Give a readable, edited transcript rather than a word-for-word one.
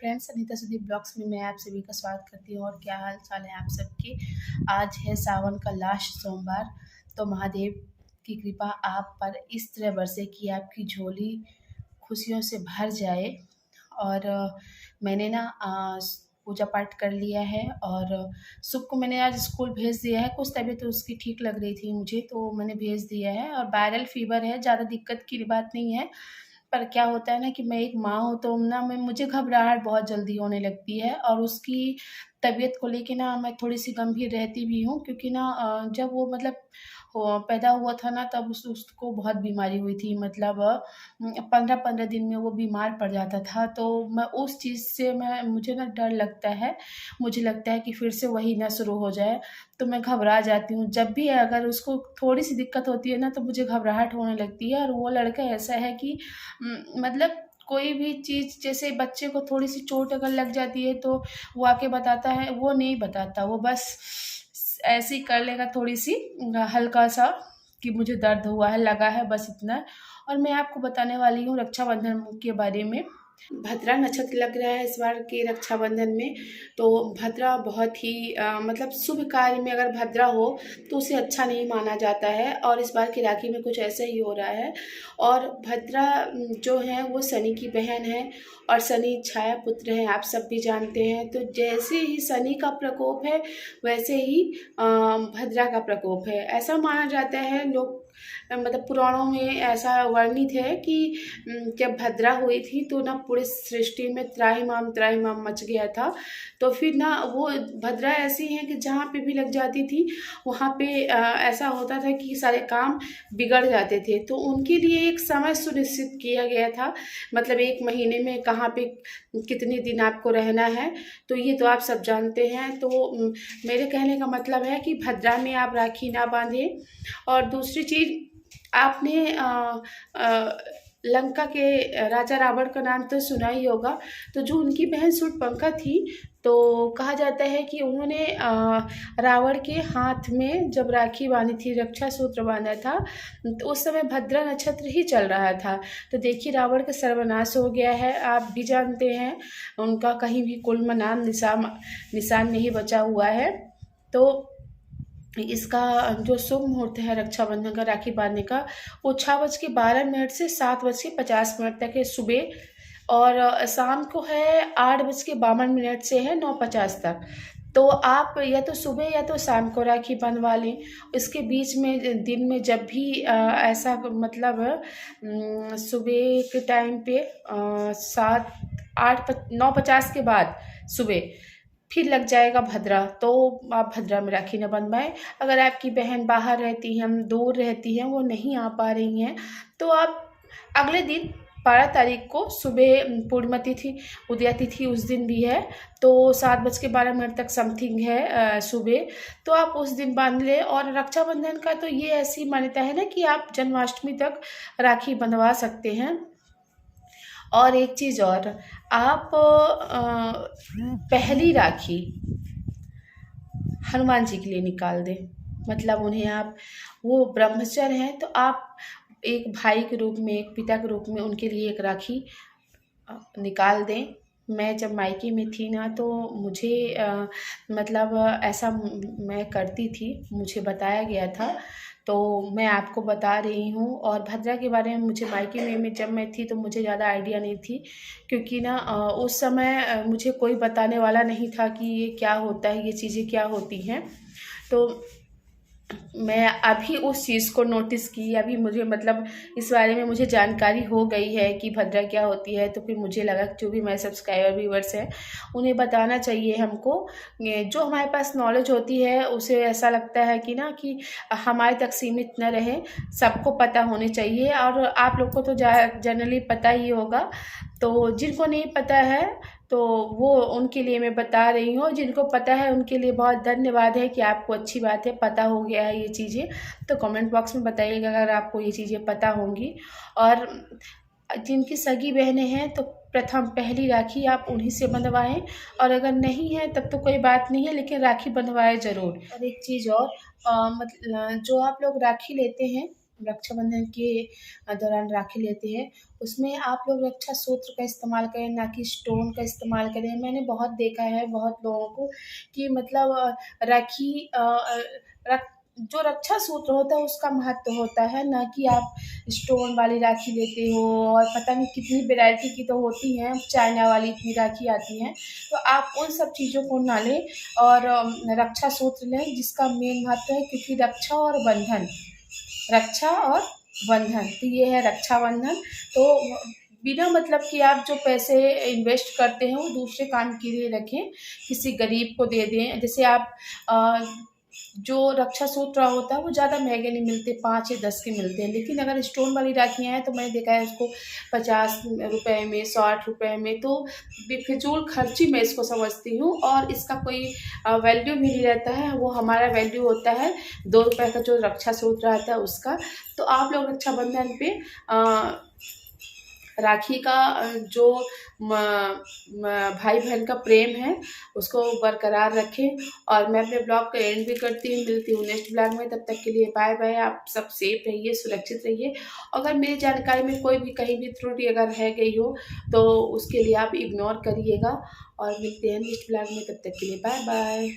Friends, Anita Sudeep blogs में मैं आप सभी का स्वागत करती हूँ। और क्या हाल चाल है आप सबके। आज है सावन का लास्ट सोमवार। तो महादेव की कृपा आप पर इस तरह बरसे कि आपकी झोली खुशियों से भर जाए। और मैंने ना पूजा पाठ कर लिया है और सुख को मैंने आज स्कूल भेज दिया है। कुछ तबीयत तो उसकी ठीक लग रही थी मुझे, तो मैंने भेज दिया है। और वायरल फीवर है, ज़्यादा दिक्कत की बात नहीं है। पर क्या होता है ना कि मैं एक माँ हूँ, तो ना मुझे घबराहट बहुत जल्दी होने लगती है। और उसकी तबीयत को लेके ना मैं थोड़ी-सी गंभीर रहती भी हूँ, क्योंकि ना जब वो मतलब पैदा हुआ था ना, तब उसको बहुत बीमारी हुई थी। मतलब 15-15 दिन में वो बीमार पड़ जाता था। तो मैं उस चीज़ से मुझे ना डर लगता है। मुझे लगता है कि फिर से वही ना शुरू हो जाए, तो मैं घबरा जाती हूँ। जब भी अगर उसको थोड़ी-सी दिक्कत होती है ना, तो मुझे घबराहट होने लगती है। और वो लड़का ऐसा है कि मतलब कोई भी चीज़, जैसे बच्चे को थोड़ी-सी चोट अगर लग जाती है, तो वो आके बताता है, वो नहीं बताता। वो बस ऐसे ही कर लेगा थोड़ी-सी हल्का-सा कि मुझे दर्द हुआ है, लगा है, बस इतना। और मैं आपको बताने वाली हूँ रक्षाबंधन के बारे में। भद्रा नक्षत्र लग रहा है इस बार के रक्षाबंधन में। तो भद्रा बहुत ही मतलब शुभ कार्य में अगर भद्रा हो तो उसे अच्छा नहीं माना जाता है। और इस बार की राखी में कुछ ऐसा ही हो रहा है। और भद्रा जो है वो शनि की बहन है और शनि छाया पुत्र है, आप सब भी जानते हैं। तो जैसे ही शनि का प्रकोप है, वैसे ही भद्रा का प्रकोप है। ऐसा माना जाता है, लोग मतलब पुराणों में ऐसा वर्णित है कि जब भद्रा हुई थी तो ना पूरे सृष्टि में त्राहिमाम मच गया था। तो फिर ना वो भद्रा ऐसी है कि जहाँ पे भी लग जाती थी, वहाँ पे ऐसा होता था कि सारे काम बिगड़ जाते थे। तो उनके लिए एक समय सुनिश्चित किया गया था, मतलब 1 महीने में कहाँ पे कितने दिन आपको रहना है। तो ये तो आप सब जानते हैं। तो मेरे कहने का मतलब है कि भद्रा में आप राखी ना बांधें। और दूसरी चीज़, आपने लंका के राजा रावण का नाम तो सुना ही होगा। तो जो उनकी बहन शूर्पणखा थी, तो कहा जाता है कि उन्होंने रावण के हाथ में जब राखी बांधी थी, रक्षा सूत्र बांधा था, तो उस समय भद्रा नक्षत्र ही चल रहा था। तो देखिए रावण का सर्वनाश हो गया है, आप भी जानते हैं। उनका कहीं भी कुल नाम निशान नहीं बचा हुआ है। तो इसका जो शुभ मुहूर्त है रक्षाबंधन का, राखी बांधने का, वो 6:12 से 7:50 तक है सुबह। और शाम को है 8:52 से है 9:50 तक। तो आप या तो सुबह या तो शाम को राखी बंधवा लें। इसके बीच में दिन में जब भी ऐसा मतलब सुबह के टाइम पे 9:50 के बाद सुबह फिर लग जाएगा भद्रा, तो आप भद्रा में राखी न बंधवाएं। अगर आपकी बहन बाहर रहती हैं, दूर रहती हैं, वो नहीं आ पा रही हैं, तो आप अगले दिन 12 तारीख को सुबह पूर्णिमा तिथि, उदया तिथि उस दिन भी है, तो 7:12 तक समथिंग है सुबह। तो आप उस दिन बांध लें। और रक्षाबंधन का तो ये ऐसी मान्यता है ना कि आप जन्माष्टमी तक राखी बंधवा सकते हैं। और एक चीज़ और, आप पहली राखी हनुमान जी के लिए निकाल दें। मतलब उन्हें आप, वो ब्रह्मचर्य हैं, तो आप एक भाई के रूप में, एक पिता के रूप में उनके लिए एक राखी निकाल दें। मैं जब मायके में थी ना, तो मुझे मतलब ऐसा मैं करती थी, मुझे बताया गया था, तो मैं आपको बता रही हूँ। और भद्रा के बारे में मुझे मायके में जब मैं थी, तो मुझे ज़्यादा आइडिया नहीं थी, क्योंकि ना उस समय मुझे कोई बताने वाला नहीं था कि ये क्या होता है, ये चीज़ें क्या होती हैं। तो मैं अभी उस चीज़ को नोटिस की, अभी मुझे मतलब इस बारे में मुझे जानकारी हो गई है कि भद्रा क्या होती है। तो फिर मुझे लगा कि जो भी मेरे सब्सक्राइबर व्यूवर्स हैं, उन्हें बताना चाहिए हमको। जो हमारे पास नॉलेज होती है, उसे ऐसा लगता है कि ना कि हमारे तक सीमित न रहे, सबको पता होनी चाहिए। और आप लोग को तो जनरली पता ही होगा। तो जिनको नहीं पता है, तो वो उनके लिए मैं बता रही हूँ। जिनको पता है उनके लिए बहुत धन्यवाद है कि आपको अच्छी बात है, पता हो गया है ये चीज़ें। तो कमेंट बॉक्स में बताइएगा अगर आपको ये चीज़ें पता होंगी। और जिनकी सगी बहनें हैं, तो प्रथम पहली राखी आप उन्हीं से बंधवाएं। और अगर नहीं है तब तो कोई बात नहीं है, लेकिन राखी बंधवाएं ज़रूर। और एक चीज़ और, मतलब जो आप लोग राखी लेते हैं, रक्षाबंधन के दौरान राखी लेते हैं, उसमें आप लोग रक्षा सूत्र का इस्तेमाल करें, ना कि स्टोन का इस्तेमाल करें। मैंने बहुत देखा है बहुत लोगों को कि मतलब राखी रक जो रक्षा सूत्र होता है उसका महत्व होता है, ना कि आप स्टोन वाली राखी लेते हो। और पता नहीं कितनी वैरायटी की तो होती हैं, चाइना वाली इतनी राखी आती हैं। तो आप उन सब चीज़ों को ना लें और रक्षा सूत्र लें, जिसका मेन महत्व है, क्योंकि रक्षा और बंधन, तो ये है रक्षाबंधन। तो बिना मतलब कि आप जो पैसे इन्वेस्ट करते हैं वो दूसरे काम के लिए रखें, किसी गरीब को दे दें। जैसे आप अ, जो रक्षा सूत्र होता है वो ज़्यादा महंगे नहीं मिलते, 5 या 10 के मिलते हैं। लेकिन अगर स्टोन वाली राखियाँ हैं तो मैंने देखा है उसको 50 रुपए में, 60 रुपए में। तो बेफिजूल खर्ची मैं इसको समझती हूँ, और इसका कोई वैल्यू भी नहीं रहता है। वो हमारा वैल्यू होता है 2 रुपए का जो रक्षा सूत्र आता है उसका। तो आप लोग रक्षाबंधन पे राखी का जो भाई बहन का प्रेम है उसको बरकरार रखें। और मैं अपने ब्लॉग का एंड भी करती हूँ, मिलती हूँ नेक्स्ट ब्लॉग में। तब तक के लिए बाय बाय। आप सब सेफ रहिए, सुरक्षित रहिए। अगर मेरी जानकारी में कोई भी कहीं भी त्रुटि अगर रह गई हो तो उसके लिए आप इग्नोर करिएगा। और मिलते हैं नेक्स्ट ब्लॉग में, तब तक के लिए बाय बाय।